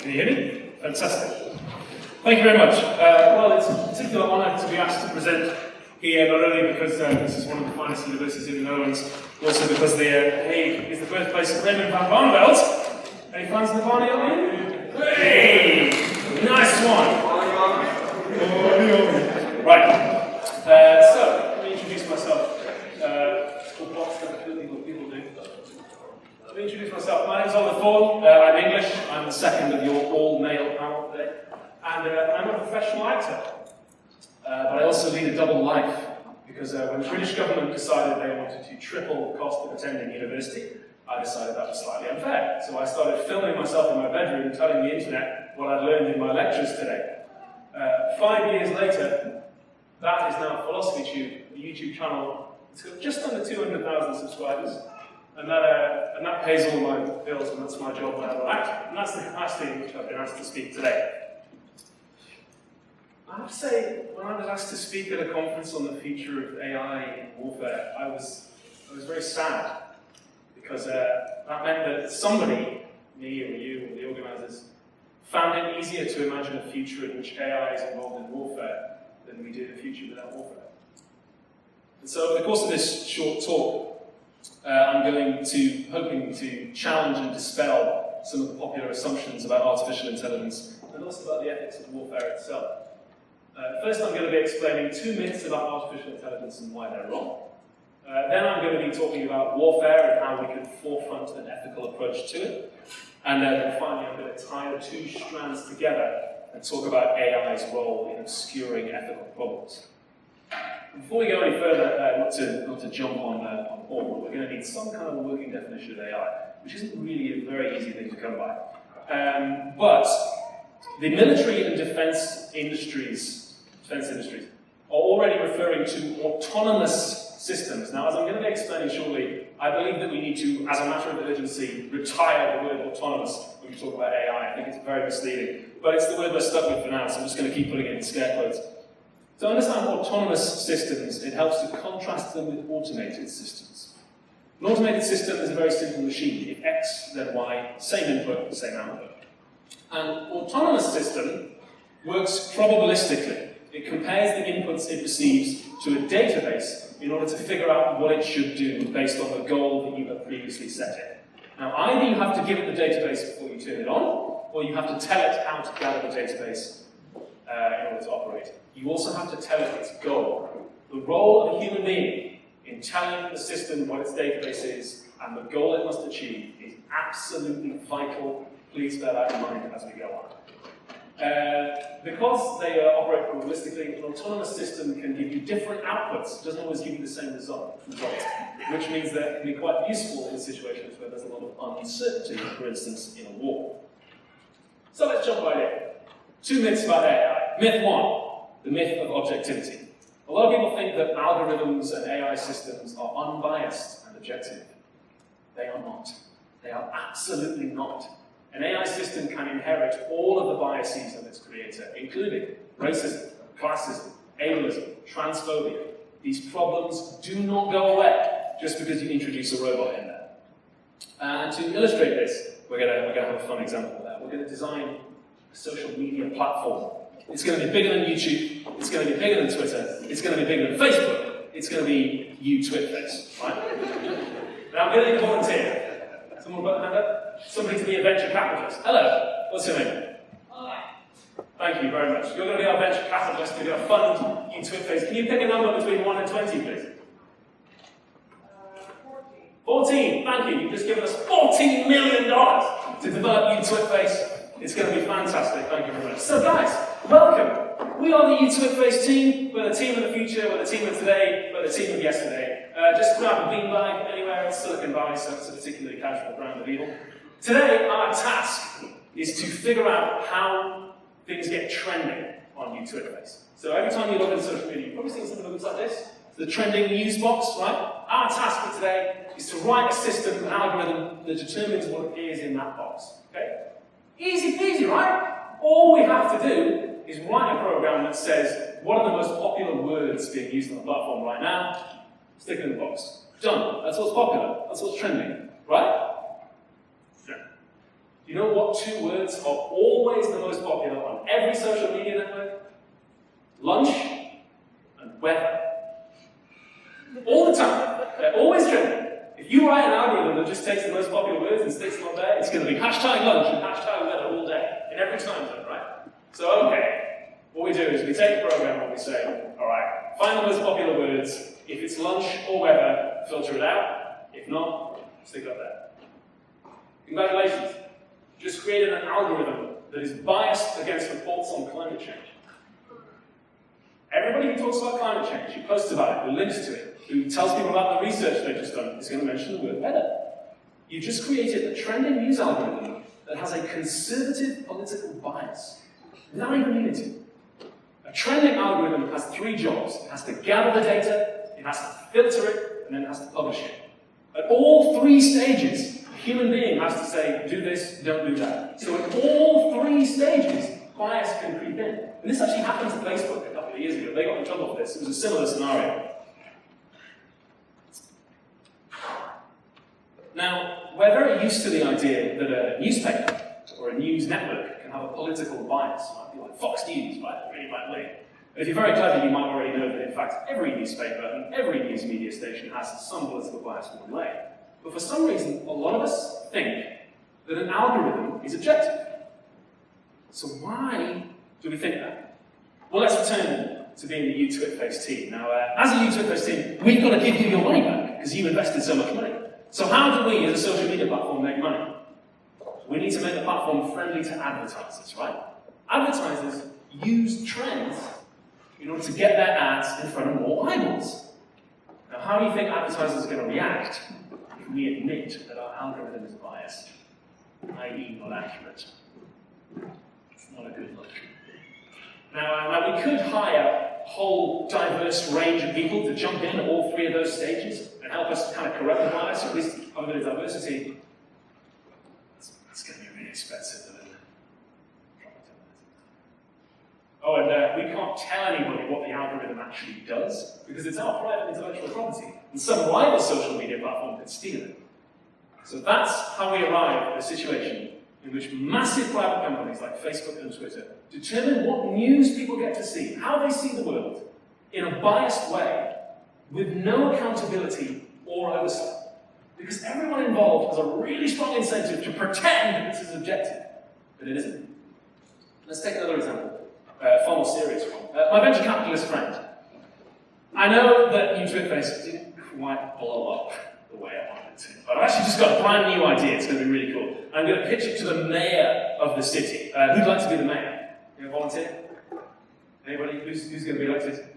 Can you hear me? Fantastic. Thank you very much. Well, it's a particular honour to be asked to present here, not only because this is one of the finest universities in the Netherlands, but also because the Hague is the birthplace of Raymond van Barneveld. Any fans of the Barney over here? Hey! Nice one! Right. So, let me introduce myself. Let me introduce myself. My name is Oliver Thorne. I'm English. I'm the second of your all-male panel today. And I'm a professional actor. But I also lead a double life, because when the British government decided they wanted to triple the cost of attending university, I decided that was slightly unfair. So I started filming myself in my bedroom, telling the internet what I'd learned in my lectures today. 5 years later, that is now Philosophy Tube, the YouTube channel. It's got just under 200,000 subscribers, and that pays all my bills, and that's my job when I act. And that's the capacity in which I've been asked to speak today. I have to say, when I was asked to speak at a conference on the future of AI in warfare, I was very sad, because that meant that somebody, me or you or the organisers, found it easier to imagine a future in which AI is involved in warfare than we did a future without warfare. And so over the course of this short talk, I'm hoping to challenge and dispel some of the popular assumptions about artificial intelligence and also about the ethics of warfare itself. First, I'm going to be explaining 2 myths about artificial intelligence and why they're wrong. Then I'm going to be talking about warfare and how we can forefront an ethical approach to it. And then finally, I'm going to tie the 2 strands together and talk about AI's role in obscuring ethical problems. Before we go any further, not to jump on board, we're going to need some kind of a working definition of AI, which isn't really a very easy thing to come by. But the military and defense industries are already referring to autonomous systems. Now, as I'm going to be explaining shortly, I believe that we need to, as a matter of urgency, retire the word autonomous when we talk about AI. I think it's very misleading. But it's the word we're stuck with for now, so I'm just going to keep putting it in scare quotes. To understand autonomous systems, it helps to contrast them with automated systems. An automated system is a very simple machine. If X, then Y, same input, same output. An autonomous system works probabilistically. It compares the inputs it receives to a database in order to figure out what it should do based on the goal that you have previously set it. Now, either you have to give it the database before you turn it on, or you have to tell it how to gather the database in order to operate. You also have to tell it its goal. The role of a human being in telling the system what its database is and the goal it must achieve is absolutely vital. Please bear that in mind as we go on. Because they operate probabilistically, an autonomous system can give you different outputs. It doesn't always give you the same result, which means that it can be quite useful in situations where there's a lot of uncertainty, for instance, in a war. So let's jump right in. 2 myths about AI. Myth 1, the myth of objectivity. A lot of people think that algorithms and AI systems are unbiased and objective. They are not. They are absolutely not. An AI system can inherit all of the biases of its creator, including racism, classism, ableism, transphobia. These problems do not go away just because you introduce a robot in there. And to illustrate this, we're going to have a fun example of that. We're going to design a social media platform. It's going to be bigger than YouTube. It's going to be bigger than Twitter. It's going to be bigger than Facebook. It's going to be UTwitface, right? Now I'm going to volunteer. Someone put a hand up? Somebody to be a venture capitalist. Hello, what's your name? Hi. Thank you very much. You're going to be our venture capitalist. We're going to fund UTwitface. Can you pick a number between 1 and 20, please? 14. 14, thank you. You've just given us $14 million to develop UTwitface. It's going to be fantastic. Thank you very much. So guys, welcome. We are the UTwitface team. We're the team of the future. We're the team of today. We're the team of yesterday. Just grab a beanbag anywhere in Silicon Valley, so it's a particularly casual brand of evil. Today, our task is to figure out how things get trending on UTwitface. So every time you log into social media, you've probably seen something that looks like this. It's the trending news box, right? Our task for today is to write a system, an algorithm that determines what appears in that box. Okay? Easy peasy, right? All we have to do is write a program that says, what are the most popular words being used on the platform right now? Stick it in the box. Done. That's what's popular. That's what's trending. Right? Yeah. You know what two words are always the most popular on every social media network? Lunch and weather. All the time. They're always trending. If you write an algorithm that just takes the most popular words and sticks them up there, it's going to be hashtag lunch and hashtag weather all day, in every time zone, right? So, okay, what we do is we take the program and we say, alright, find the most popular words. If it's lunch or weather, filter it out. If not, stick it up there. Congratulations. Just created an algorithm that is biased against reports on climate change. Everybody who talks about climate change, who posts about it, who links to it, who tells people about the research they've just done, is going to mention the word weather. You've just created a trending news algorithm that has a conservative political bias, without even needing to. A trending algorithm has three jobs. It has to gather the data, it has to filter it, and then it has to publish it. At all three stages, a human being has to say, do this, don't do that. So at all three stages, bias can creep in. And this actually happened to Facebook a couple of years ago. They got in trouble for this. It was a similar scenario. Now, we're very used to the idea that a newspaper or a news network can have a political bias. It might be like Fox News, right? Really right wing. If you're very clever, you might already know that, in fact, every newspaper and every news media station has some political bias in one way. But for some reason, a lot of us think that an algorithm is objective. So why do we think that? Well, let's return to being the THUAS team. Now, as a THUAS team, we've got to give you your money back because you invested so much money. So how do we, as a social media platform, make money? We need to make the platform friendly to advertisers, right? Advertisers use trends in order to get their ads in front of more eyeballs. Now, how do you think advertisers are going to react if we admit that our algorithm is biased, i.e. not accurate? It's not a good look. Now we could hire a whole diverse range of people to jump in at all three of those stages and help us kind of correct the bias, or at least have a bit of diversity. It's going to be really expensive, isn't it? Oh, and we can't tell anybody what the algorithm actually does, because it's our private intellectual property, and some rival social media platform could steal it. So that's how we arrive at a situation in which massive private companies like Facebook and Twitter determine what news people get to see, how they see the world, in a biased way, with no accountability or oversight. Because everyone involved has a really strong incentive to pretend that this is objective, but it isn't. Let's take another example, a far more serious one. My venture capitalist friend. I know that THUAS didn't quite blow up the way I wanted it to, but I've actually just got a brand new idea. It's going to be really cool. I'm going to pitch it to the mayor of the city. Who'd like to be the mayor? You know, volunteer? Anybody? Who's going to be elected?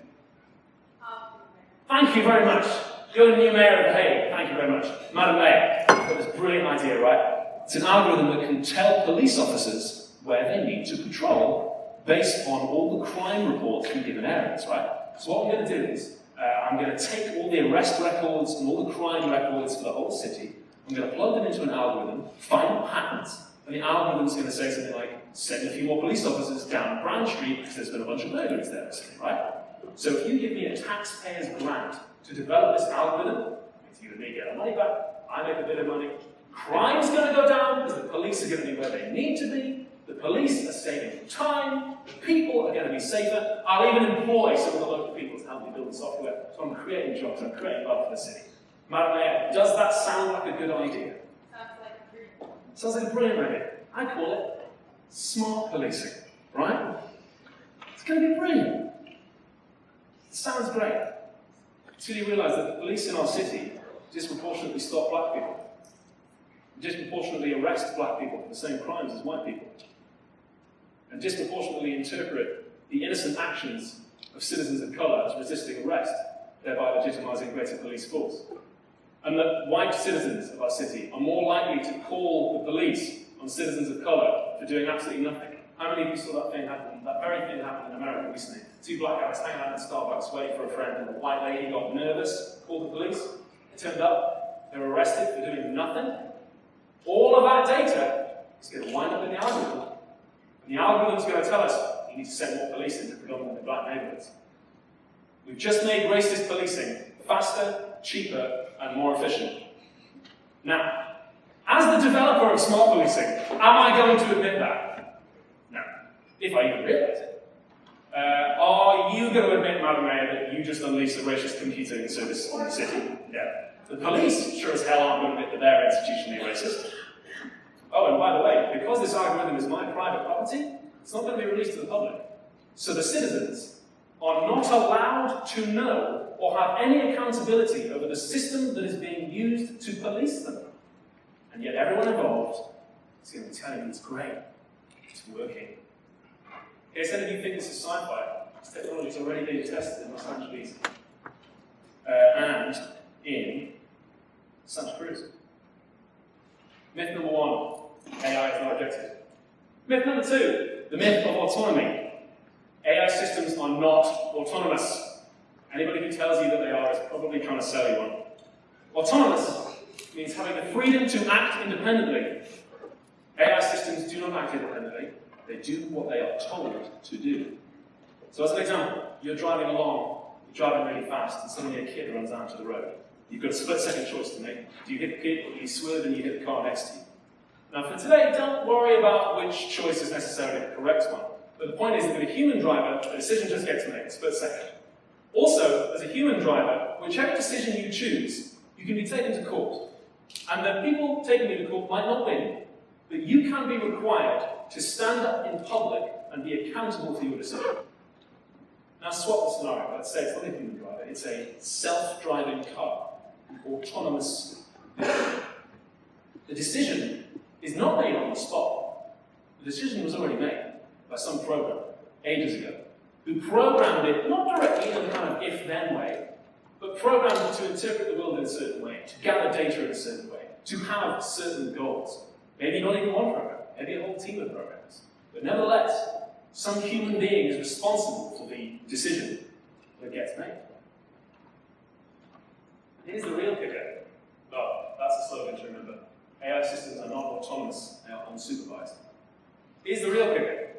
Thank you very much. You're the new mayor of the Hague. Thank you very much. Madam Mayor, I've got this brilliant idea, right? It's an algorithm that can tell police officers where they need to patrol based on all the crime reports from given areas, right? So what I'm going to do is, I'm going to take all the arrest records and all the crime records for the whole city, I'm going to plug them into an algorithm, find what happens, and the algorithm's going to say something like, send a few more police officers down Grand Street because there's been a bunch of burglaries there, right? So if you give me a taxpayer's grant to develop this algorithm, it's you and me get our money back, I make a bit of money, crime's going to go down because the police are going to be where they need to be, the police are saving time, the people are going to be safer, I'll even employ some of the local people to help me build the software, so I'm creating jobs, I'm creating love for the city. Madam Mayor, does that sound like a good idea? Sounds like a brilliant idea. I call it smart policing, right? It's going to be brilliant. It sounds great. Until you realise that the police in our city disproportionately stop black people, disproportionately arrest black people for the same crimes as white people, and disproportionately interpret the innocent actions of citizens of colour as resisting arrest, thereby legitimising greater police force. And that white citizens of our city are more likely to call the police on citizens of colour for doing absolutely nothing. How many of you saw that thing happen? That very thing happened in America recently. Two black guys hanging out in Starbucks waiting for a friend, and the white lady got nervous, called the police. It turned up, they were arrested for doing nothing. All of that data is going to wind up in the algorithm. And the algorithm's going to tell us, you need to send more police into predominantly black neighbourhoods. We've just made racist policing faster, cheaper, and more efficient. Now, as As the developer of smart policing, am I going to admit that? No. If I even realize it. Are you going to admit, Madam Mayor, that you just unleashed a racist computing service in the city? Yeah. The police sure as hell aren't going to admit that they're institutionally racist. Oh, and by the way, because this algorithm is my private property, it's not going to be released to the public. So the citizens are not allowed to know or have any accountability over the system that is being used to police them. And yet everyone involved is going to tell you it's great, it's working. In case any of you think this is sci-fi, this technology is already being tested in Los Angeles and in Santa Cruz. Myth number 1, AI is not objective. Myth number 2, the myth of autonomy. AI systems are not autonomous. Anybody who tells you that they are is probably trying to sell you one. Autonomous means having the freedom to act independently. AI systems do not act independently. They do what they are told to do. So as an example, you're driving along, you're driving really fast, and suddenly a kid runs out to the road. You've got a split-second choice to make. Do you hit the kid, or do you swerve and you hit the car next to you? Now for today, don't worry about which choice is necessarily the correct one. But the point is that with a human driver, the decision just gets made, split second. Also, as a human driver, whichever decision you choose, you can be taken to court. And the people taking you to court might not win, but you can be required to stand up in public and be accountable for your decision. Now swap the scenario. Let's say it's not a human driver, it's a self-driving car, an autonomous vehicle. The decision is not made on the spot. The decision was already made by some program ages ago, who programmed it not directly in a kind of if-then way, but programmed it to interpret the world in a certain way, to gather data in a certain way, to have certain goals. Maybe not even one program, maybe a whole team of programs. But nevertheless, some human being is responsible for the decision that gets made. Here's the real kicker. Oh, that's a slogan to remember. AI systems are not autonomous, they are unsupervised. Here's the real kicker.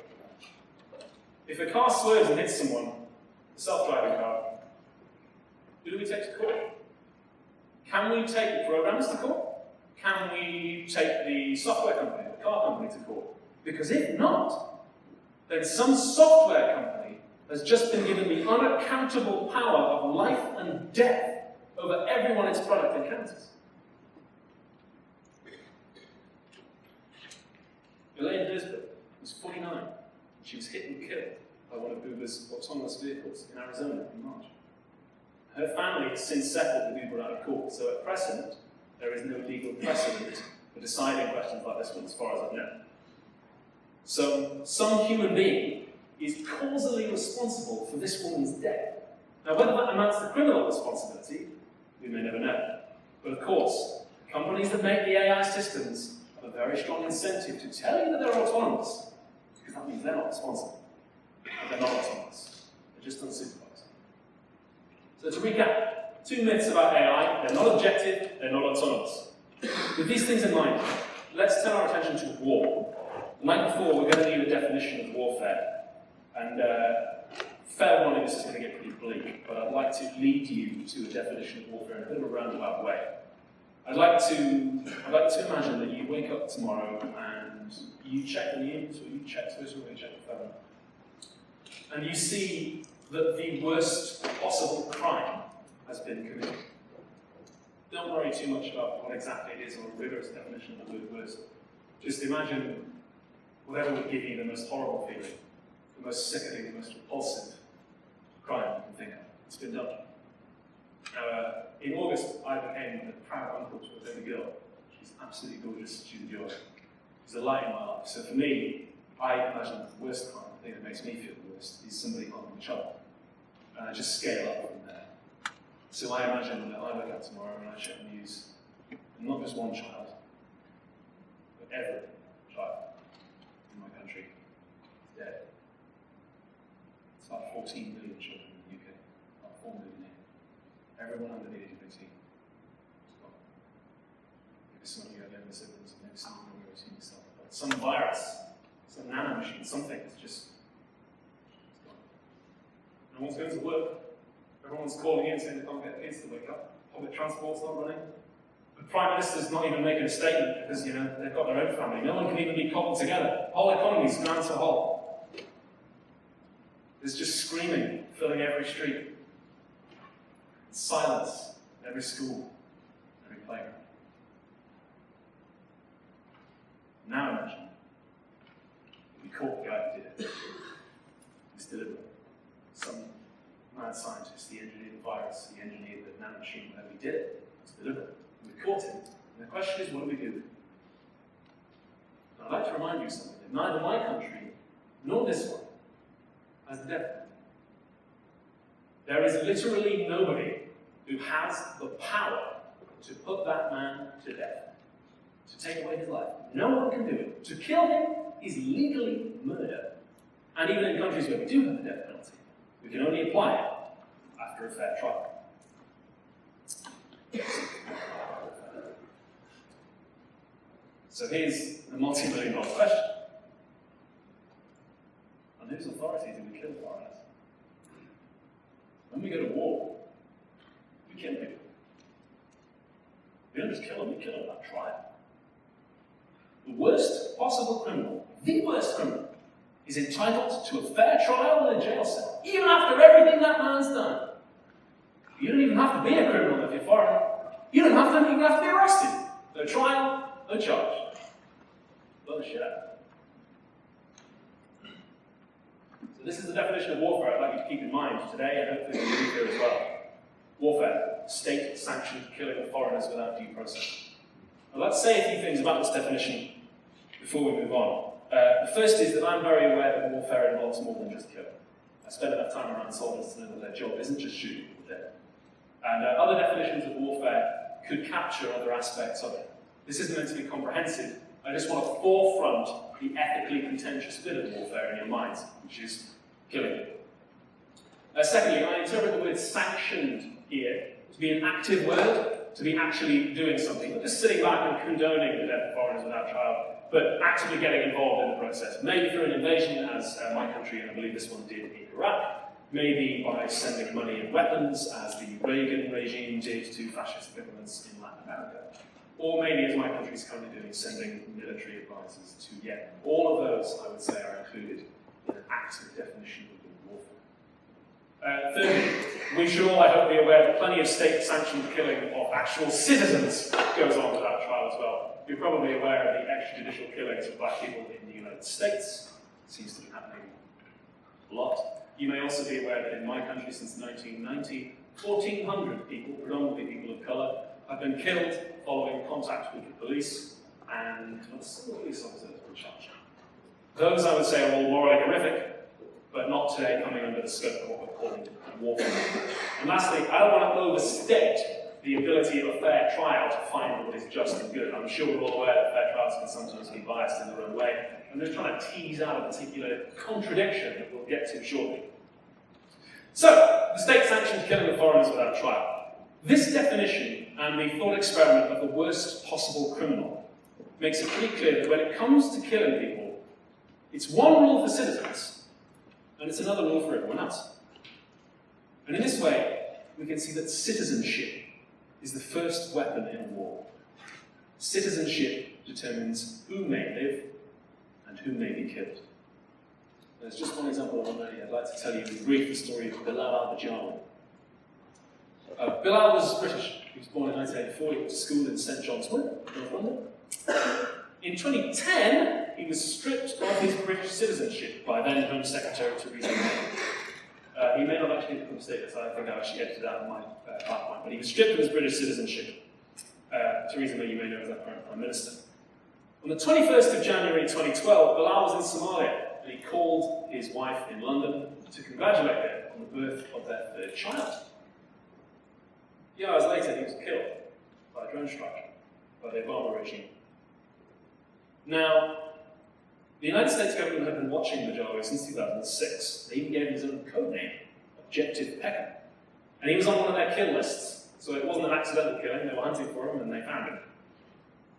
If a car swerves and hits someone, a self-driving car, who do we take to court? Can we take the programmers to court? Can we take the software company, the car company to court? Because if not, then some software company has just been given the unaccountable power of life and death over everyone its product encounters. Elaine Hersberg was 49. She was hit and killed by one of Uber's autonomous vehicles in Arizona in March. Her family has since settled with Uber out of court, so at present, there is no legal precedent for deciding questions like this one, as far as I know. So, some human being is causally responsible for this woman's death. Now, whether that amounts to criminal responsibility, we may never know. But of course, companies that make the AI systems have a very strong incentive to tell you that they're autonomous, because that means they're not responsible. And they're not autonomous. They're just unsupervised. So to recap, 2 myths about AI: they're not objective, they're not autonomous. With these things in mind, let's turn our attention to war. Like before, we're going to need a definition of warfare. And fair warning, this is going to get pretty bleak, but I'd like to lead you to a definition of warfare in a bit of a roundabout way. I'd like to imagine that you wake up tomorrow and you check the news, or you check Twitter, or you check the phone, and you see that the worst possible crime has been committed. Don't worry too much about what exactly it is or a rigorous definition of the word worst. Just imagine whatever would give you the most horrible feeling, the most sickening, the most repulsive crime you can think of. It's been done. Now, in August, I became the proud uncle to a baby girl. She's absolutely gorgeous. She's a joy. She's a light in my life. So for me, I imagine the worst crime, the thing that makes me feel the worst, is somebody harming a child. And I just scale up from there. So I imagine that I wake up tomorrow and I check the news, and not just one child, but every child in my country is dead. It's like 14 million children in the UK, about 4 million here. Everyone under the age of 18 is gone. Maybe some of you have younger siblings, maybe some of you have seen yourself, but some virus, some nanomachine, something is just gone. No one's going to work. Everyone's calling in saying they can't get kids to wake up. Public transport's not running. The Prime Minister's not even making a statement because, you know, they've got their own family. No one can even be cobbled together. The whole economy's ground to a halt. There's just screaming filling every street. Silence in every school, every playground. Now imagine we caught the guy who did it. It's deliberate. Some mad scientist, he engineered the virus, he engineered the nanomachine, whatever he did it. It's deliberate. We caught him. And the question is, what do we do? And I'd like to remind you something. That neither my country nor this one has the death penalty. There is literally nobody who has the power to put that man to death, to take away his life. No one can do it. To kill him is legally murder. And even in countries where we do have the death penalty, we can only apply it after a fair trial. So here's the multi-million-dollar question. On whose authority do we kill foreigners? When we go to war, we kill people. We don't just kill them, we kill them without trial. The worst possible criminal, the worst criminal, is entitled to a fair trial in a jail cell, even after everything that man's done. You don't even have to be a criminal if you're foreign. You don't even have to be arrested. No trial, no charge. Blow the shit out. So this is the definition of warfare I'd like you to keep in mind today, and hopefully you do here as well. Warfare, state-sanctioned killing of foreigners without due process. Now let's say a few things about this definition before we move on. The first is that I'm very aware that warfare involves more than just killing. I spend enough time around soldiers to know that their job isn't just shooting people dead. And other definitions of warfare could capture other aspects of it. This isn't meant to be comprehensive. I just want to forefront the ethically contentious bit of warfare in your minds, which is killing people. Secondly, I interpret the word sanctioned here to be an active word, to be actually doing something, not just sitting back and condoning the death of foreigners without trial, but actively getting involved in the process. Maybe through an invasion, as my country, and I believe this one did in Iraq, maybe by sending money and weapons, as the Reagan regime did to fascist governments in Latin America. Or maybe, as my country is currently doing, sending military advisors to Yemen. All of those, I would say, are included in an active definition of warfare. Thirdly, we should all, I hope, be aware that plenty of state-sanctioned killing of actual citizens goes on without trial as well. You're probably aware of the extrajudicial killings of black people in the United States. It seems to be happening a lot. You may also be aware that in my country since 1990, 1,400 people, predominantly people of colour, have been killed following contact with the police, and a single police officer has been charged. Those, I would say, are all morally horrific, but not today coming under the scope of what we're calling warfare. And lastly, I don't want to overstate the ability of a fair trial to find what is just and good. I'm sure we're all aware that fair trials can sometimes be biased in their own way. I'm just trying to tease out a particular contradiction that we'll get to shortly. So, the state-sanctioned killing of foreigners without trial. This definition and the thought experiment of the worst possible criminal makes it pretty clear that when it comes to killing people, it's one rule for citizens, and it's another rule for everyone else. And in this way, we can see that citizenship is the first weapon in a war. Citizenship determines who may live and who may be killed. There's just one example of one I'd like to tell you in brief, the story of Bilal al-Bajali. Bilal was British. He was born in 1984. He went to school in St John's Wood, North London. In 2010, he was stripped of his British citizenship by then Home Secretary Theresa May. He may not actually become status. I think I actually edited out my PowerPoint, but he was stripped of his British citizenship. Theresa May, you may know as our current Prime Minister. On the 21st of January 2012, Bilal was in Somalia, and he called his wife in London to congratulate her on the birth of their third child. A few hours later, he was killed by a drone strike by the Obama regime. Now, the United States government had been watching Bajali since 2006. They even gave him his own code name, Objective Peckham. And he was on one of their kill lists, so it wasn't an accidental killing. They were hunting for him and they found him.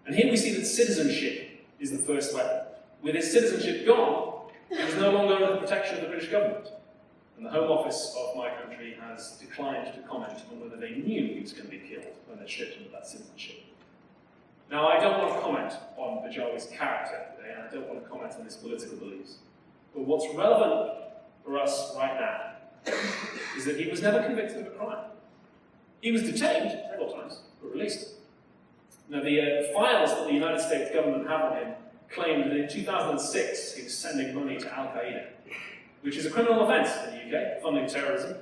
And here we see that citizenship is the first weapon. With his citizenship gone, he was no longer under the protection of the British government. And the Home Office of my country has declined to comment on whether they knew he was going to be killed when they stripped him of that citizenship. Now, I don't want to comment on Bajawi's character today, and I don't want to comment on his political beliefs. But what's relevant for us right now is that he was never convicted of a crime. He was detained several times, but released. Now, the files that the United States government have on him claimed that in 2006 he was sending money to Al-Qaeda, which is a criminal offence in the UK, funding terrorism.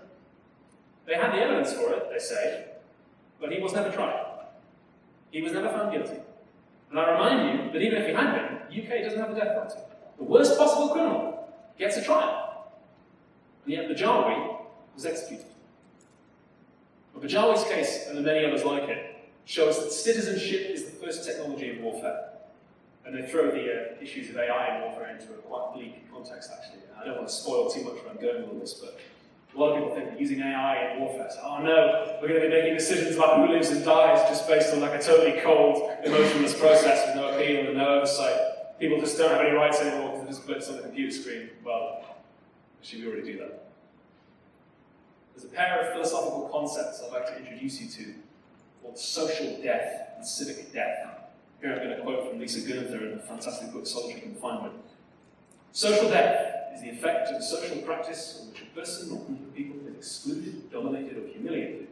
They had the evidence for it, they say, but he was never tried. He was never found guilty. And I remind you that even if he had been, the UK doesn't have a death penalty. The worst possible criminal gets a trial. And yet Bajawi was executed. But Bajawi's case, and the many others like it, shows that citizenship is the first technology in warfare. And they throw the issues of AI in warfare into a quite bleak context, actually. I don't want to spoil too much where I'm going with all this, but a lot of people think that using AI in warfare, so, oh no, we're going to be making decisions about who lives and dies just based on like a totally cold, emotionless process with no appeal and no oversight. People just don't have any rights anymore because it just blips on the computer screen. Well, actually we already do that. There's a pair of philosophical concepts I'd like to introduce you to called social death and civic death. Here I'm going to quote from Lisa Gunther in the fantastic book Solitary Confinement. Social death is the effect of a social practice on which a person or group of people is excluded, dominated, or humiliated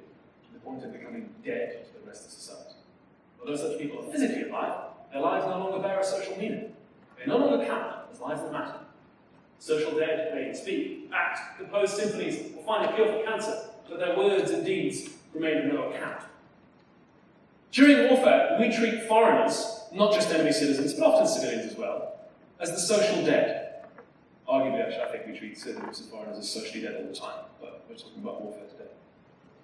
to the point of becoming dead to the rest of society. Although such people are physically alive, their lives no longer bear a social meaning. They no longer count as lives that matter. Social dead may speak, act, compose symphonies, or find a cure for cancer, but their words and deeds remain of no account. During warfare, we treat foreigners, not just enemy citizens, but often civilians as well, as the social dead. Arguably, actually, I think we treat citizens and foreigners as socially dead all the time, but we're talking about warfare today.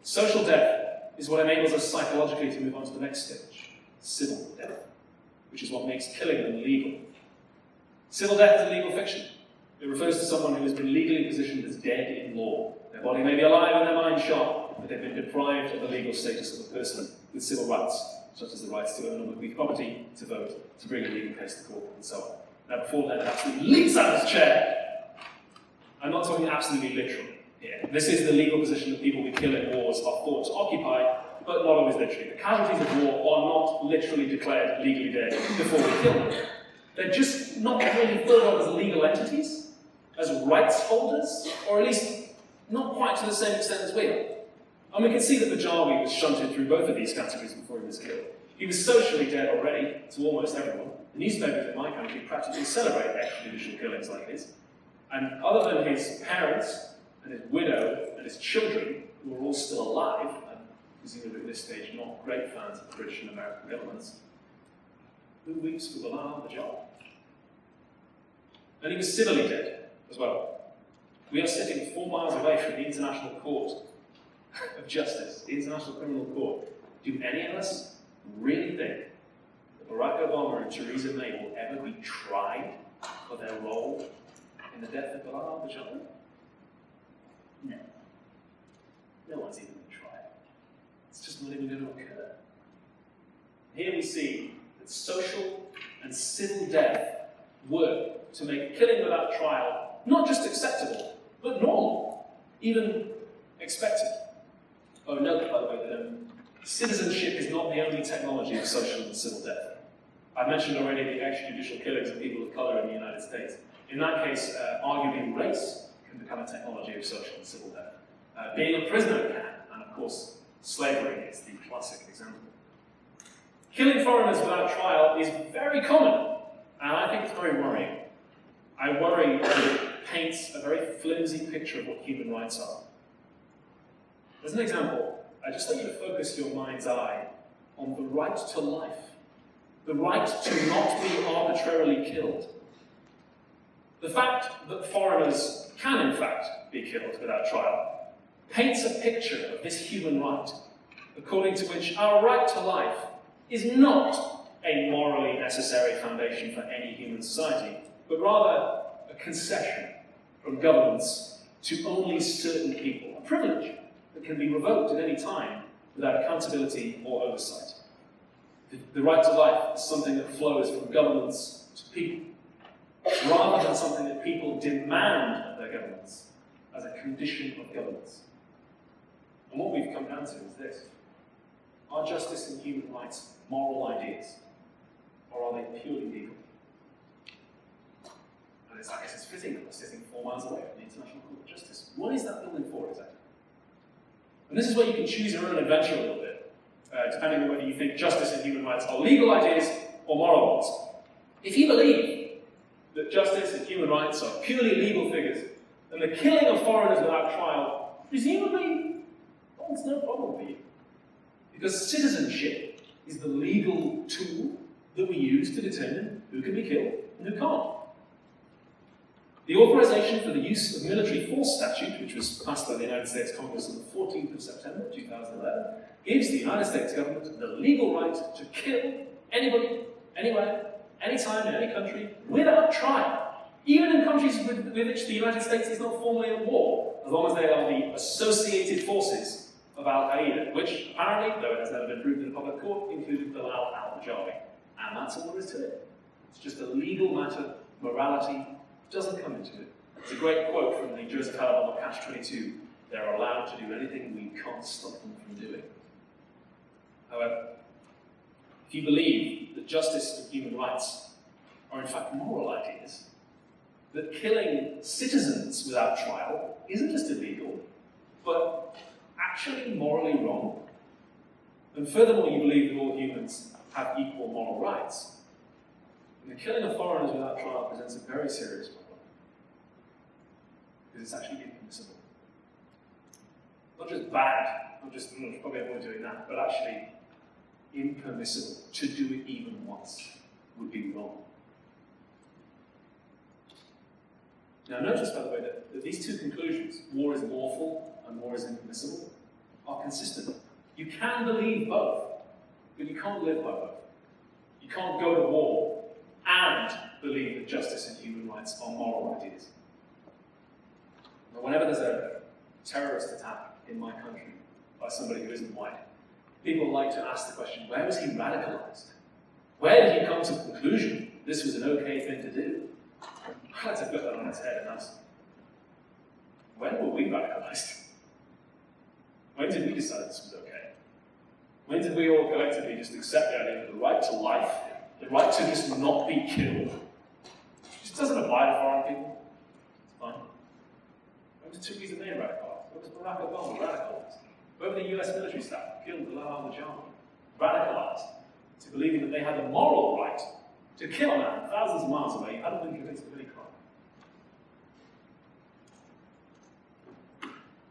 Social death is what enables us psychologically to move on to the next stage, civil death, which is what makes killing them legal. Civil death is a legal fiction. It refers to someone who has been legally positioned as dead in law. Their body may be alive and their mind shot, but they've been deprived of the legal status of a person with civil rights, such as the rights to own or bequeath property, to vote, to bring a legal case to court, and so on. Now, before Leonard absolutely leaps out of his chair, I'm not talking absolutely literally here. This is the legal position that people we kill in wars are thought to occupy, but not always literally. The casualties of war are not literally declared legally dead before we kill them. They're just not really thought of as legal entities, as rights holders, or at least not quite to the same extent as we are. And we can see that Bajawi was shunted through both of these categories before he was killed. He was socially dead already to almost everyone. The newspapers in my country practically celebrate extrajudicial killings like his. And other than his parents, and his widow, and his children, who are all still alive, and presumably at this stage not great fans of the British and American governments, who weeps for Bilal Bajawi? And he was civilly dead as well. We are sitting 4 miles away from the International Court of Justice, the International Criminal Court. Do any of us really think that Barack Obama and Theresa May will ever be tried for their role in the death of Bilal Bajawi? No. No one's even been tried. It's just not even going to occur. Here we see that social and civil death work to make killing without trial not just acceptable, but normal, even expected. Oh, note, by the way, that citizenship is not the only technology of social and civil death. I mentioned already the extrajudicial killings of people of colour in the United States. In that case, arguably race can become a technology of social and civil death. Being a prisoner can, and of course, slavery is the classic example. Killing foreigners without trial is very common, and I think it's very worrying. I worry that it paints a very flimsy picture of what human rights are. As an example, I just want you to focus your mind's eye on the right to life, the right to not be arbitrarily killed. The fact that foreigners can, in fact, be killed without trial paints a picture of this human right, according to which our right to life is not a morally necessary foundation for any human society, but rather a concession from governments to only certain people, a privilege that can be revoked at any time without accountability or oversight. The right to life is something that flows from governments to people, rather than something that people demand of their governments as a condition of governance. And what we've come down to is this: are justice and human rights moral ideas, or are they purely legal? And I guess it's fitting that we're sitting 4 miles away from the International Court of Justice. What is that building for, exactly? And this is where you can choose your own adventure a little bit, depending on whether you think justice and human rights are legal ideas or moral ones. If you believe that justice and human rights are purely legal figures, then the killing of foreigners without trial presumably holds no problem for you. Because citizenship is the legal tool that we use to determine who can be killed and who can't. The authorization for the use of military force statute, which was passed by the United States Congress on the 14th of September 2011, gives the United States government the legal right to kill anybody, anywhere, anytime, in any country, without trial, even in countries with which the United States is not formally at war, as long as they are the associated forces of Al-Qaeda, which apparently, though it has never been proved in a public court, included Bilal al-Jawi. And that's all there is to it. It's just a legal matter. Morality doesn't come into it. It's a great quote from the Joseph Hellman on Catch-22. They're allowed to do anything we can't stop them from doing. However, if you believe that justice and human rights are in fact moral ideas, that killing citizens without trial isn't just illegal, but actually morally wrong, and furthermore you believe that all humans have equal moral rights, then the killing of foreigners without trial presents a very serious problem. Because it's actually impermissible. Not just bad, not just, probably avoid doing that, but actually impermissible. To do it even once would be wrong. Now notice, by the way, that these two conclusions, war is lawful and war is impermissible, are consistent. You can believe both, but you can't live by both. You can't go to war and believe that justice and human rights are moral ideas. Now, whenever there's a terrorist attack in my country by somebody who isn't white, people like to ask the question, where was he radicalized? Where did he come to the conclusion this was an okay thing to do? I like to flip that on its head and ask, when were we radicalized? When did we decide this was okay? When did we all collectively just accept the idea of the right to life, the right to just not be killed? It just doesn't apply to foreign people. It's fine. When was Theresa May radicalized? When was Barack Obama radicalized? When were the US military staff who killed Bilal al-Jawi radicalized to believing that they had the moral right to kill a man thousands of miles away who hadn't been convicted of any crime?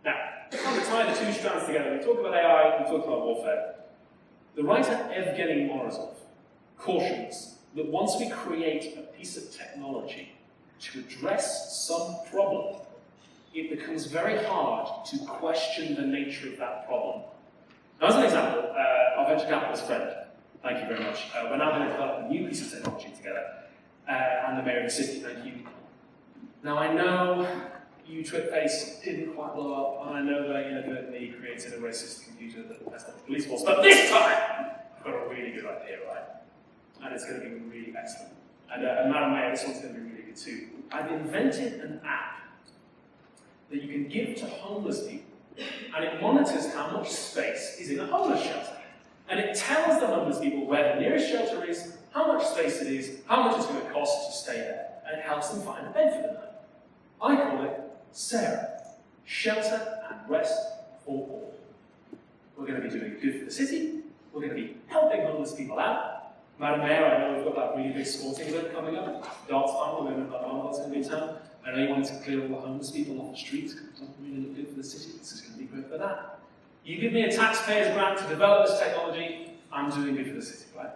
Now, trying to tie the two strands together, we talk about AI, we talk about warfare. The writer Evgeny Morozov cautions that once we create a piece of technology to address some problem, it becomes very hard to question the nature of that problem. Now, as an example, our venture capitalist friend, thank you very much, we're now going to develop a new piece of technology together, and the mayor of the city, thank you. Now, I know you TwitFace didn't quite blow up, and I know that inadvertently created a racist computer that messed up the police force, but this time, I've got a really good idea, right? And it's going to be really excellent. And Madam Mayor, this one's going to be really good too. I've invented an app that you can give to homeless people, and it monitors how much space is in a homeless shelter. And it tells the homeless people where the nearest shelter is, how much space it is, how much it's going to cost to stay there, and it helps them find a bed for the night. I call it Sarah, shelter and rest for all. We're going to be doing good for the city, we're going to be helping homeless people out. Madam Mayor, I know we've got that really big sporting event coming up, Darts Final, Women of Arnold's going to be in town. I know you wanted to clear all the homeless people off the streets because it doesn't really look good for the city. This is going to be great for that. You give me a taxpayer's grant to develop this technology, I'm doing good for the city, right?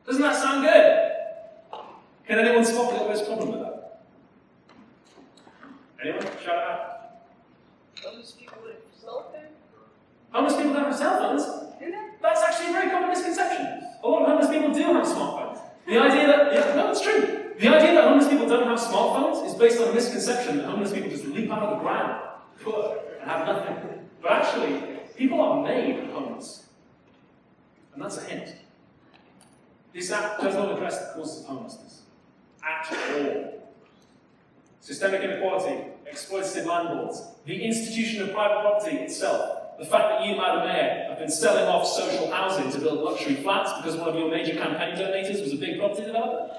Doesn't that sound good? Can anyone spot a little bit of problem with that? Anyone? Shout it out. Homeless people with cell phones? Homeless people don't have cell phones? Do they? That's actually a very common misconception. A lot of homeless people do have smartphones. The idea that, no, it's true. The idea that homeless people don't have smartphones is based on a misconception that homeless people just leap out of the ground, poor, and have nothing. But actually, people are made homeless. And that's a hint. This app does not address the causes of homelessness at all. Systemic inequality, exploitative landlords, the institution of private property itself, The fact that you, Madam Mayor, have been selling off social housing to build luxury flats because one of your major campaign donators was a big property developer?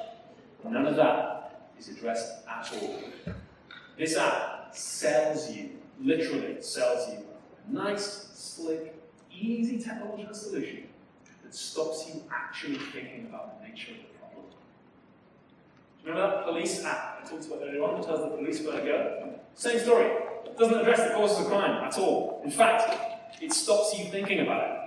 None of that is addressed at all. This app sells you, literally sells you, a nice, slick, easy technological solution that stops you actually thinking about the nature of the problem. Do you remember that police app I talked about earlier on that tells the police where to go? Same story. It doesn't address the causes of crime at all. In fact, it stops you thinking about it.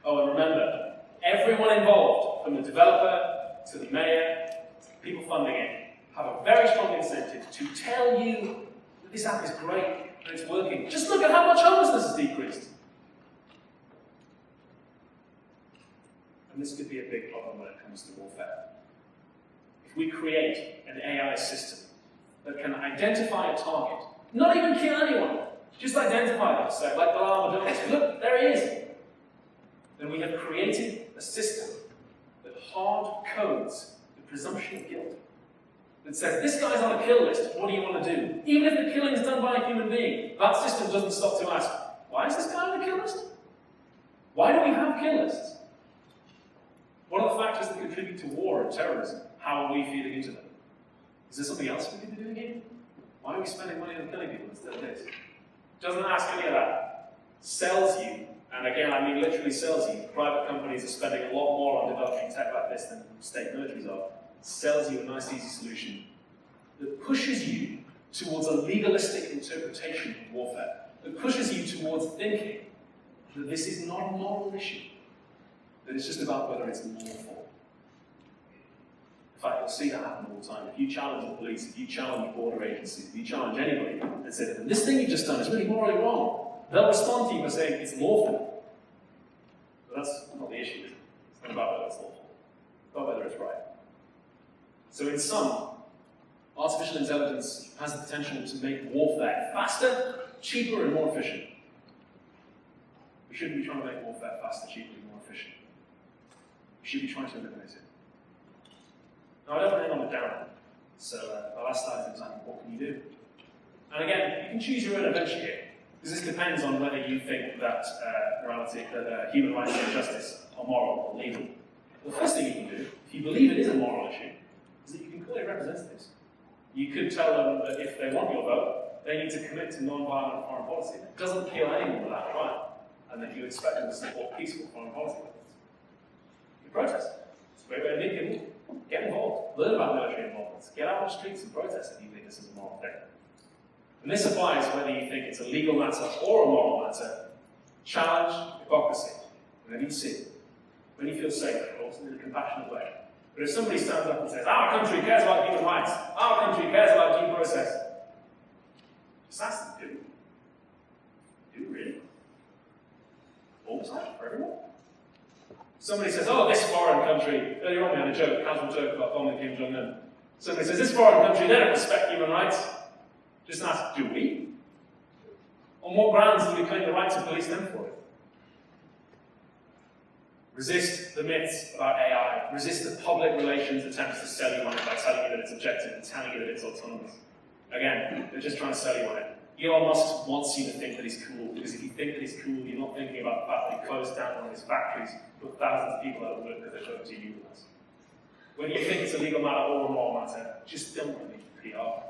Oh, and remember, everyone involved, from the developer to the mayor, to the people funding it, have a very strong incentive to tell you that this app is great and it's working. Just look at how much homelessness has decreased. And this could be a big problem when it comes to warfare. If we create an AI system that can identify a target, not even kill anyone, just identify them, say, like the armadillo, look, there he is. Then we have created a system that hard codes the presumption of guilt. That says, this guy's on a kill list, what do you want to do? Even if the killing is done by a human being, that system doesn't stop to ask, why is this guy on the kill list? Why do we have kill lists? What are the factors that contribute to war and terrorism? How are we feeding into them? Is there something else we could be doing here? Why are we spending money on killing people instead of this? Doesn't ask any of that. Sells you, and again, I mean literally sells you. Private companies are spending a lot more on developing tech like this than state militaries are. Sells you a nice, easy solution that pushes you towards a legalistic interpretation of warfare, that pushes you towards thinking that this is not a moral issue, that it's just about whether it's lawful. In fact, you'll see that happen all the time. If you challenge the police, if you challenge border agencies, if you challenge anybody and say, this thing you've just done is really morally wrong, they'll respond to you by saying it's lawful. But that's not the issue, is it? It's not about whether it's lawful. It's about whether it's right. So in sum, artificial intelligence has the potential to make warfare faster, cheaper, and more efficient. We shouldn't be trying to make warfare faster, cheaper, and more efficient. We should be trying to eliminate it. Now, I don't want to end on a downer, so the last slide is what can you do? And again, you can choose your own adventure here, because this depends on whether you think that morality, that human rights and justice are moral or legal. The first thing you can do, if you believe it is a moral issue, is that you can call your representatives. You could tell them that if they want your vote, they need to commit to non-violent foreign policy. It doesn't kill anyone without a trial, and that you expect them to support peaceful foreign policy methods. You protest. It's a great way to meet people. Get involved. Learn about military involvement. Get out on the streets and protest if you think this is a moral thing. And this applies whether you think it's a legal matter or a moral matter. Challenge hypocrisy whenever you see it. When you feel safe, of course, in a compassionate way. But if somebody stands up and says, our country cares about human rights, our country cares about due process, just ask them, do you really? All the time, for everyone? Somebody says, oh, this foreign country, earlier on we had a joke, casual joke about bombing Kim Jong-un. Somebody says, this foreign country, they don't respect human rights. Just ask, do we? On what grounds do we claim the right to police them for it? Resist the myths about AI. Resist the public relations attempts to sell you on it by telling you that it's objective and telling you that it's autonomous. Again, they're just trying to sell you on it. Elon Musk wants you to think that he's cool, because if you think that he's cool, you're not thinking about the fact that he closed down one of his factories, put thousands of people out of work because they voted to unionize. When you think it's a legal matter or a moral matter, just don't believe PR.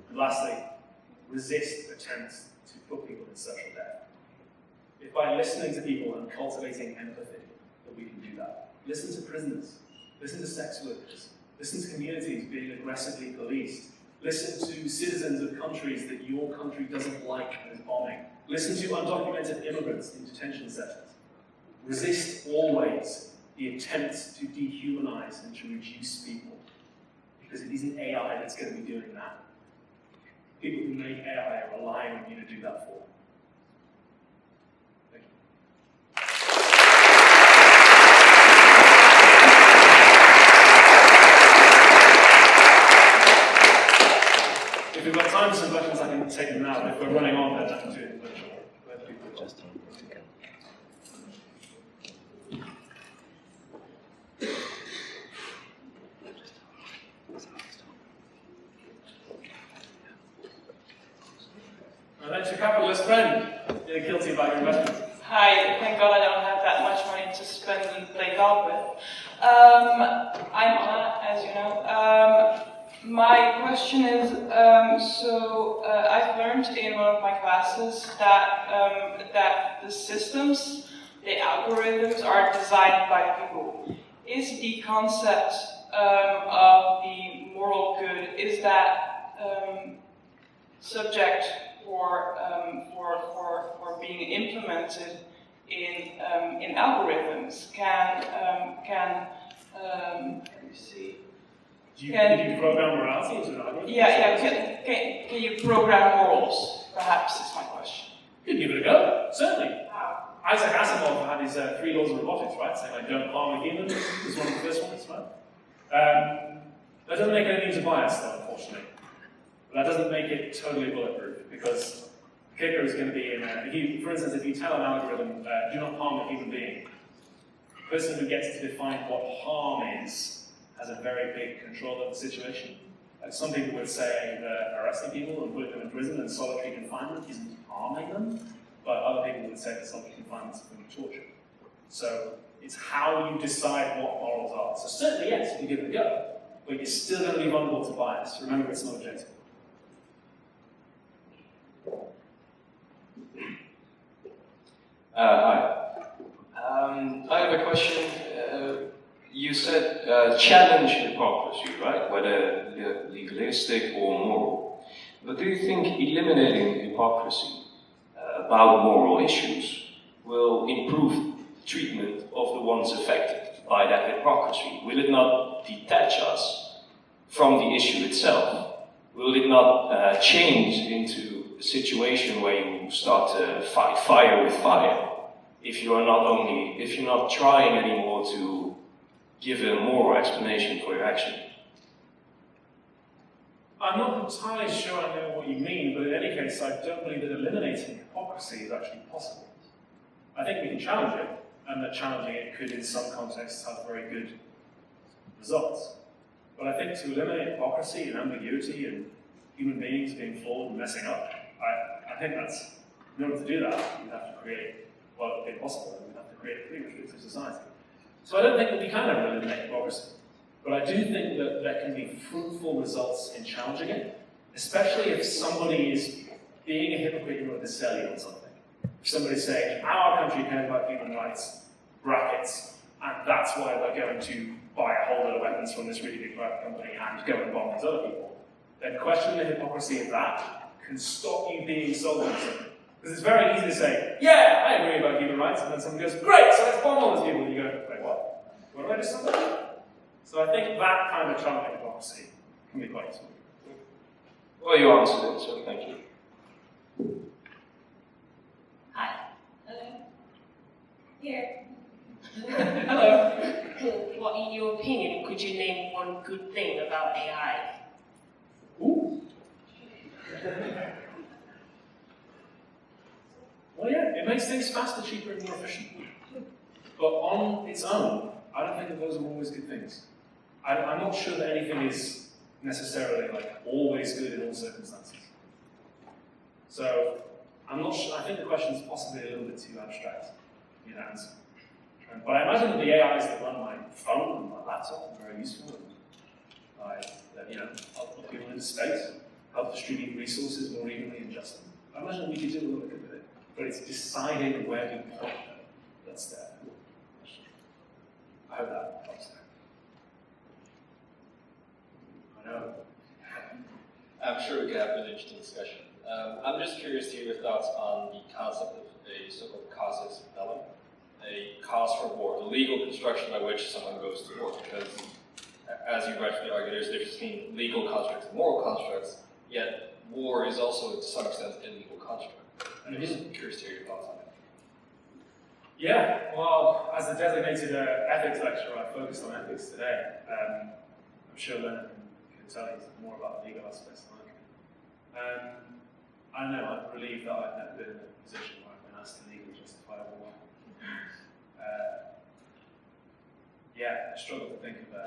And lastly, resist attempts to put people in social debt. If by listening to people and cultivating empathy that we can do that, listen to prisoners, listen to sex workers, listen to communities being aggressively policed, listen to citizens of countries that your country doesn't like and is bombing, listen to undocumented immigrants in detention centers. Resist always the attempts to dehumanize and to reduce people, because it isn't AI that's going to be doing that. People who make AI are relying on you to do that for them. If we've got time for some questions, I can take them now. But if we're running on, then I can do it. My venture capitalist friend. You're guilty about your investment. Hi, thank God I don't have that much money to spend and play golf with. I'm Anna, as you know. My question is, I've learned in one of my classes that the systems, the algorithms are designed by people. Is the concept of the moral good, is that subject for being implemented in algorithms? Let me see. Can you program morality into an algorithm? Yeah. Can you program morals? Perhaps is my question. You can give it a go, certainly. Isaac Asimov had his 3 laws of robotics, right? Saying like, don't harm a human is one of the first ones, right? That doesn't make any means of bias, though, unfortunately. But that doesn't make it totally bulletproof, because the kicker is going to be for instance, if you tell an algorithm, do not harm a human being, the person who gets to define what harm is has a very big control of the situation. Like some people would say that arresting people and putting them in prison and solitary confinement isn't harming them, but other people would say that solitary confinement is going to be torture. So it's how you decide what morals are. So certainly yes, you can give it a go, but you're still going to be vulnerable to bias. Remember, it's not objective. Hi. I have a question. You said challenge hypocrisy, right? Whether legalistic or moral. But do you think eliminating hypocrisy about moral issues will improve treatment of the ones affected by that hypocrisy? Will it not detach us from the issue itself? Will it not change into a situation where you start to fight fire with fire? If you're not trying anymore to give a moral explanation for your action. I'm not entirely sure I know what you mean, but in any case, I don't believe that eliminating hypocrisy is actually possible. I think we can challenge it, and that challenging it could, in some contexts, have very good results. But I think to eliminate hypocrisy and ambiguity and human beings being flawed and messing up, I think that's, in order to do that, you have to create, well, if possible, we have to create a pretty restrictive society. So I don't think that we can ever eliminate hypocrisy. But I do think that there can be fruitful results in challenging it, especially if somebody is being a hypocrite in order to sell you on something. If somebody's saying, our country cares about human rights, brackets, and that's why we're going to buy a whole lot of weapons from this really big private company and go and bomb these other people, then questioning the hypocrisy of that can stop you being sold on something. Because it's very easy to say, yeah, I agree about human rights, and then someone goes, great, so let's bomb all these people, and you go, wait, what? What did I just say? So I think that kind of challenging hypocrisy can be quite useful. Well, you answered it, so thank you. Hi. Here. Hello. What, in your opinion, could you name one good thing about AI? Ooh. Well, yeah, it makes things faster, cheaper, and more efficient. But on its own, I don't think that those are always good things. I'm not sure that anything is necessarily like always good in all circumstances. So I'm not sure. I think the question is possibly a little bit too abstract in answer. But I imagine that the AIs that run my phone and my laptop are very useful. And help put people into space, help distribute resources more evenly and justly. I imagine we could do a little bit with it, but it's deciding where we point them that's there. I hope that helps there. I know. I'm sure we could have an interesting discussion. I'm just curious to hear your thoughts on the concept of a so-called casus belli, a cause for war, the legal construction by which someone goes to war. Because, as you rightfully argue, there's a difference between legal constructs and moral constructs, yet war is also, to some extent, a legal construct. And I'm just curious to hear your thoughts on it. Yeah, well, as a designated ethics lecturer, I focused on ethics today. I'm sure Leonard can tell you more about the legal aspects than I can. I don't know, I'm relieved that I've never been in a position where I've been asked to legally justify a war. I struggle to think of a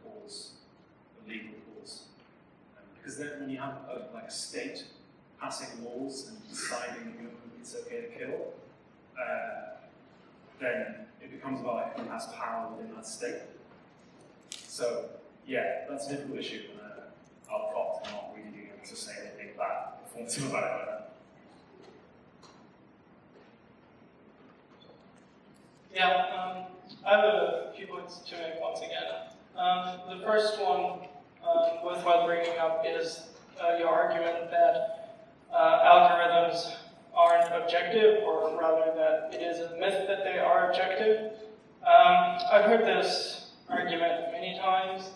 cause, a legal cause. Because then when you have a state passing laws and deciding who it's okay to kill, then it becomes about who has power within that state. So, yeah, that's a difficult issue, and I'll prompt and not really being able to say anything bad informative about it right now. Yeah, I have a few points to make once again. The first one worthwhile bringing up is your argument that algorithms aren't objective, or rather that it is a myth that they are objective. I've heard this argument many times.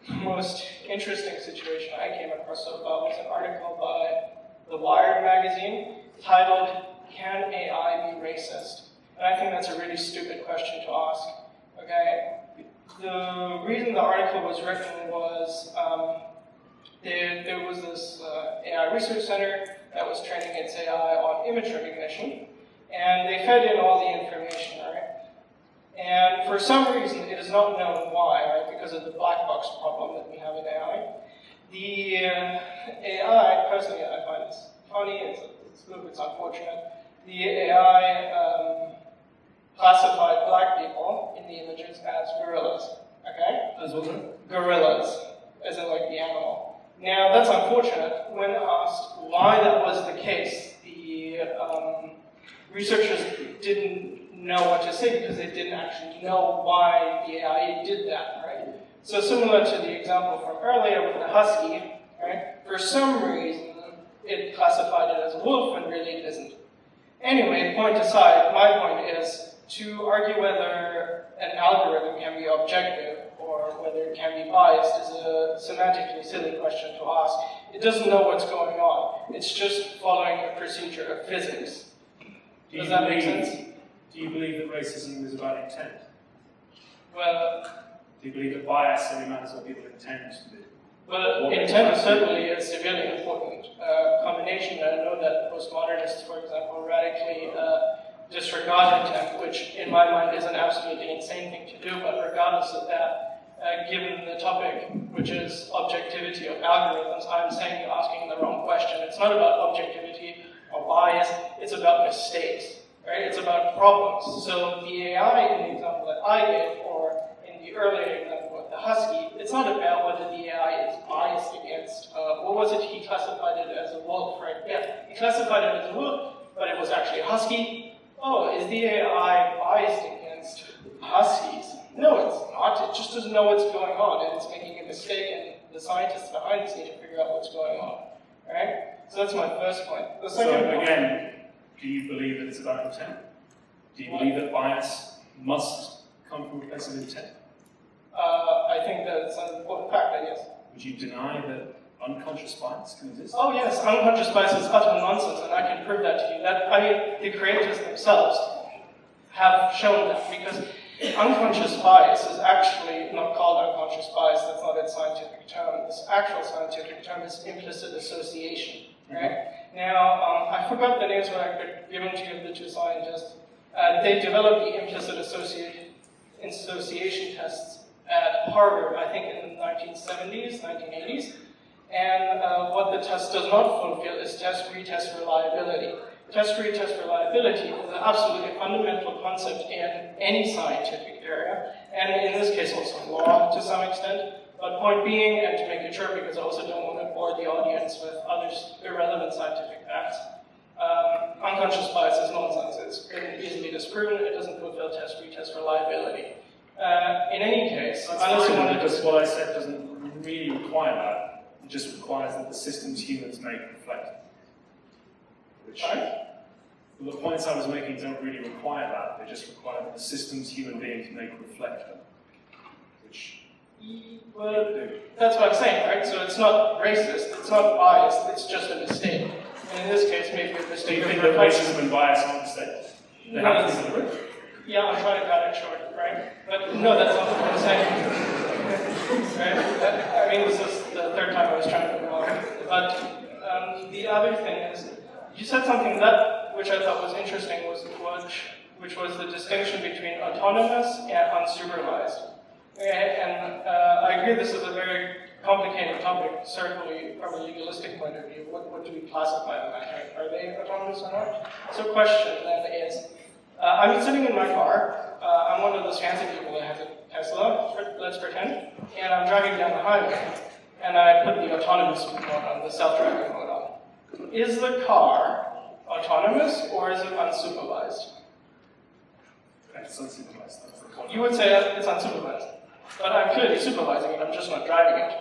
The most interesting situation I came across so far was an article by The Wired magazine titled, "Can AI be racist?" And I think that's a really stupid question to ask. Okay, the reason the article was written was there was this AI research center that was training its AI on image recognition, and they fed in all the information, right? And for some reason, it is not known why, right? Because of the black box problem that we have in AI. The AI, personally, I find this funny. It's good, it's unfortunate. The AI classified black people in the images as gorillas, okay? As well, sir? Gorillas, as in like the animal. Now, that's unfortunate. When asked why that was the case, the researchers didn't know what to say because they didn't actually know why the AI did that, right? So similar to the example from earlier with the husky, right? For some reason, it classified it as a wolf when really it isn't. Anyway, point aside, my point is to argue whether an algorithm can be objective or whether it can be biased is a semantically silly question to ask. It doesn't know what's going on. It's just following a procedure of physics. Does that make sense? Do you believe that racism is about intent? Well, Do you believe that bias only matters what people intend to do? well, intent is certainly a severely important combination. I know that postmodernists, for example, radically disregard intent, which in my mind is an absolutely insane thing to do, but regardless of that, given the topic, which is objectivity of algorithms, I'm saying you're asking the wrong question. It's not about objectivity or bias, it's about mistakes, right? It's about problems. So the AI in the example that I gave, or in the earlier example of the husky, it's not about whether the AI is biased against, what was it, he classified it as a wolf, right? Yeah, he classified it as a wolf, but it was actually a husky. Oh, is the AI biased against huskies? No, it's not. It just doesn't know what's going on, and it's making a mistake, and the scientists behind the scene to figure out what's going on, right? So that's my first point. The second point, again, do you believe that it's about intent? Do you believe that bias must come from a place of intent? I think that it's an important factor, yes. Would you deny that unconscious bias can exist? Oh yes, unconscious bias is utter nonsense, and I can prove that to you. The creators themselves have shown that, because unconscious bias is actually not called unconscious bias, that's not its scientific term. This actual scientific term is implicit association, right? Now, I forgot the names when I could give them to you of the two scientists. They developed the implicit association tests at Harvard, I think in the 1970s, 1980s. And what the test does not fulfill is test-retest reliability. Test-retest reliability is an absolutely fundamental concept in any scientific area, and in this case also law to some extent. But point being, and to make it short because I also don't want to bore the audience with other irrelevant scientific facts, unconscious bias is nonsense. It's been easily disproven. It doesn't fulfill test-retest reliability. In any case, unless you want to because what I said doesn't really require that. It just requires that the systems humans make reflect. Which, the points I was making don't really require that. They just require that the systems human beings make reflect them. Which well, that's what I'm saying, right? So it's not racist, it's not biased, it's just a mistake. And in this case, maybe a do mistake. you think that racism and bias are mistakes? They have to be deliberate. Yeah, I'm trying to cut it short, right? But no, that's not what I'm saying. Right? I mean, this is the third time I was trying to move on. But the other thing is, you said something that, which I thought was interesting, which was the distinction between autonomous and unsupervised. Okay? And I agree this is a very complicated topic, certainly from a legalistic point of view. What do we classify them as? Are they autonomous or not? So question then is, I'm sitting in my car. I'm one of those fancy people that has a Tesla, let's pretend, and I'm driving down the highway, and I put the autonomous mode on, the self-driving mode on. Is the car autonomous or is it unsupervised? It's unsupervised. That's the point. You would say it's unsupervised, but I'm clearly supervising it, I'm just not driving it.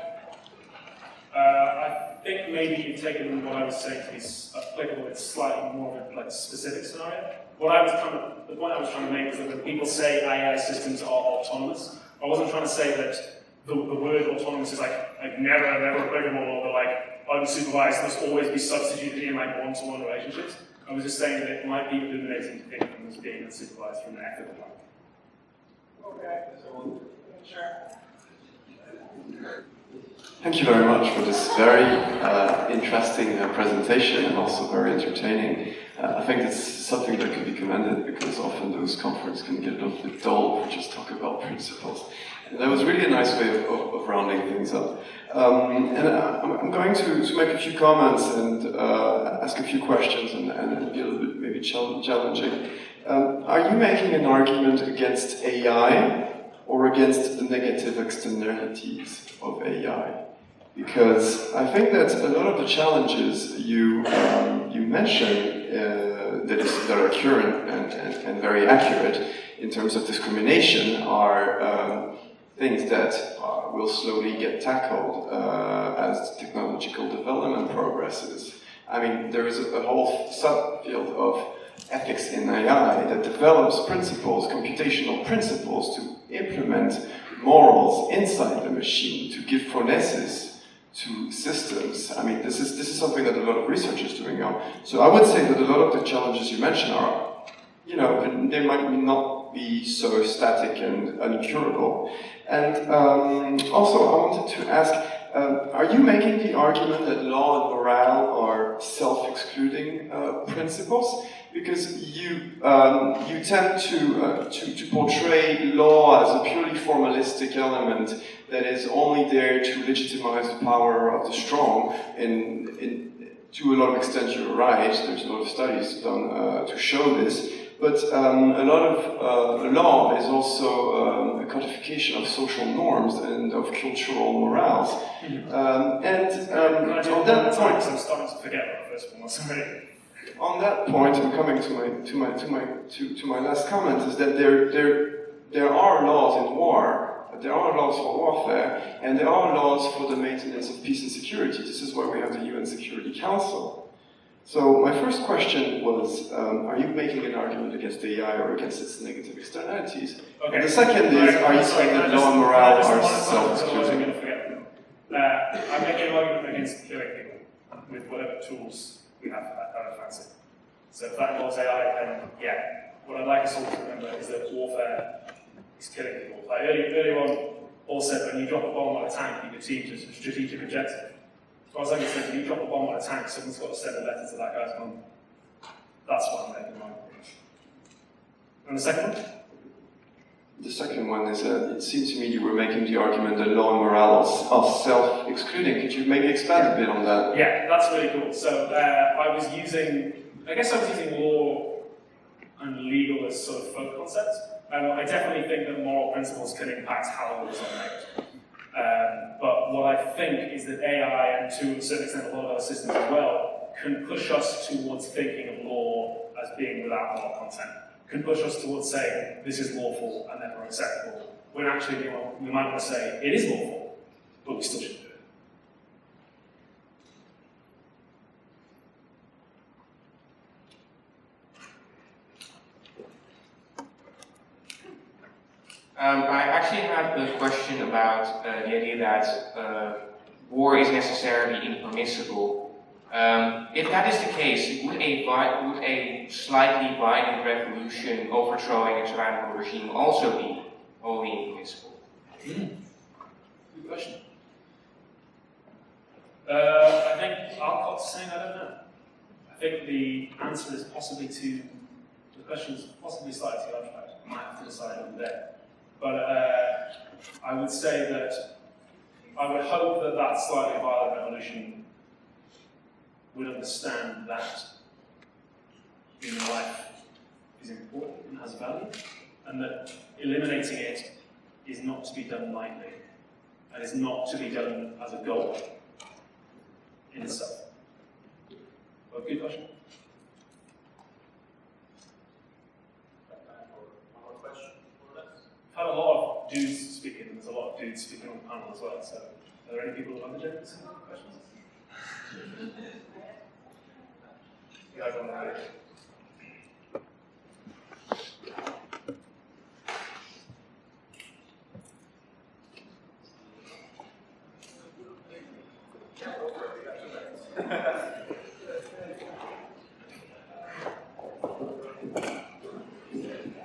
I think maybe you've taken what I was saying to be applicable in slightly more of a like, specific scenario. The point I was trying to make is that when people say AI systems are autonomous, I wasn't trying to say that the word autonomous is like never applicable or like unsupervised must always be substituted in like one-to-one relationships. I was just saying that it might be illuminating to think of them as being unsupervised from an ethical point. Okay, sure. Thank you very much for this very interesting presentation and also very entertaining. I think it's something that can be commended because often those conferences can get a little bit dull if we just talk about principles. And that was really a nice way of rounding things up. And I'm going to make a few comments and ask a few questions and be a little bit maybe challenging. Are you making an argument against AI or against the negative externalities of AI? Because I think that a lot of the challenges you mentioned that are current and very accurate in terms of discrimination are things that will slowly get tackled as technological development progresses. I mean, there is a whole subfield of ethics in AI that develops principles, computational principles, to implement morals inside the machine, to give phronesis to systems. I mean, this is something that a lot of research is doing now. So I would say that a lot of the challenges you mentioned are, you know, they might not be so static and uncurable. And also, I wanted to ask, are you making the argument that law and morale are self-excluding principles? Because you tend to portray law as a purely formalistic element that is only there to legitimize the power of the strong. To a lot of extent, you're right. There's a lot of studies done to show this. But a lot of law is also a codification of social norms and of cultural morals. On that point, I'm starting to forget what the first one was. Sorry. On that point, I'm coming to my last comment, is that there are laws in war, there are laws for warfare, and there are laws for the maintenance of peace and security. This is why we have the UN Security Council. So my first question was, are you making an argument against AI or against its negative externalities? Okay. And the second is, are you saying that law and morale are self-excluding? I'm making an argument against killing people with whatever tools we have for that kind of fancy. So if that involves AI, then yeah. What I'd like us all to remember is that warfare is killing people. Like earlier on, Paul said when you drop a bomb on a tank, you achieve a strategic objective. As far as I can say, when you drop a bomb on a tank, someone's got to send a letter to that guy's mum. That's what I'm making my argument. And the second one? The second one is, it seemed to me you were making the argument that law and morale are self-excluding. Could you maybe expand a bit on that? Yeah, that's really cool. So I was using law and legal as sort of folk concepts. I definitely think that moral principles can impact how laws are made. But what I think is that AI, and to a certain extent a lot of other systems as well, can push us towards thinking of law as being without moral content. Can push us towards saying this is lawful and therefore acceptable, when actually we might want to say it is lawful, but we still shouldn't do it. I actually had a question about the idea that war is necessarily impermissible. If that is the case, would a slightly violent revolution overthrowing a tyrannical regime also be wholly impermissible? Good question. I think Alcott's saying I don't know. I think the answer is possibly the question is possibly slightly too abstract. I might have to decide on the day. But I would say that I would hope that that slightly violent revolution would understand that human life is important and has value, and that eliminating it is not to be done lightly, and is not to be done as a goal in itself. Well, good question. I've had a lot of dudes speaking, and there's a lot of dudes speaking on the panel as well, so are there any people who have the questions? Yeah, I don't know.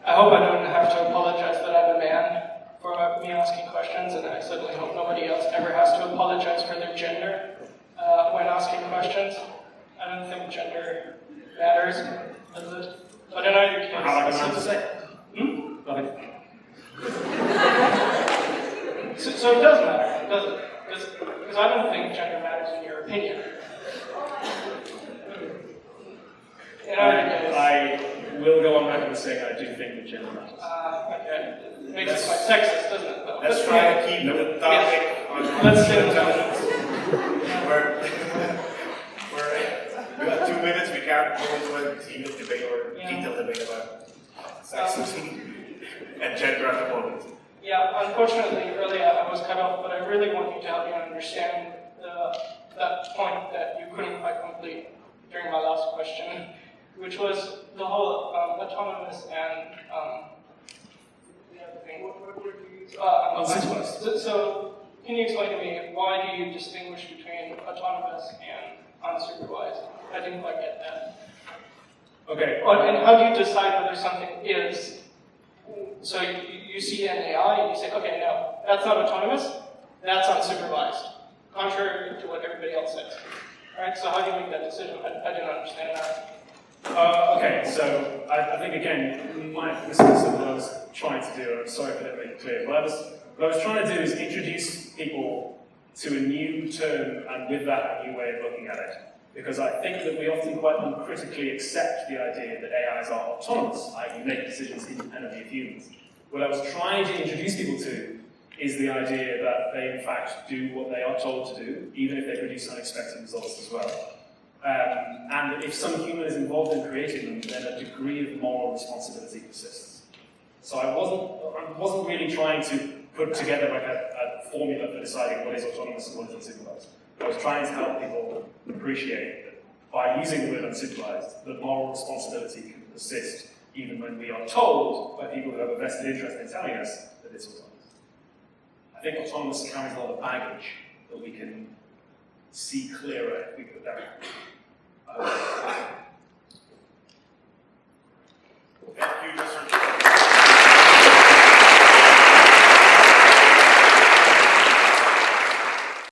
I hope I don't have to apologize that I'm a man for me asking questions, and I certainly hope nobody else ever has to apologize for their gender when asking questions. I don't think gender matters, does it? But in either case... How like a man to say? Nothing. So it does matter, does it? Because I don't think gender matters in your opinion. In either case... I will go on record as saying I do think that gender matters. Okay. It makes it quite sexist, doesn't it, though? Let's try to keep the topic on Let's do intelligence. We got 2 minutes, we can't go into a heated debate or detailed debate about sexism and gender at the moment. Yeah, unfortunately, earlier I was cut off, but I really want you to help me understand that point that you couldn't quite complete during my last question, which was the whole autonomous and the other thing. What word did you use? Unsupervised. So, can you explain to me why do you distinguish between autonomous and unsupervised? I didn't quite get that. Okay. And how do you decide whether something is? So you see an AI and you say, okay, no, that's not autonomous, that's unsupervised, contrary to what everybody else says. Right? So how do you make that decision? I didn't understand that. Okay, so I think again, you might misunderstand what I was trying to do. I'm sorry if I didn't make it clear. What I was trying to do is introduce people to a new term, and with that, a new way of looking at it. Because I think that we often quite uncritically accept the idea that AIs are autonomous, i.e. make decisions independently of humans. What I was trying to introduce people to is the idea that they in fact do what they are told to do, even if they produce unexpected results as well. And if some human is involved in creating them, then a degree of moral responsibility persists. So I wasn't really trying to put together like a formula for deciding what is autonomous and what is unsupervised. I was trying to help people appreciate that by using the word unsupervised, the moral responsibility can persist even when we are told by people who have a vested interest in telling us that it's autonomous. I think autonomous carries a lot of baggage that we can see clearer if we go there.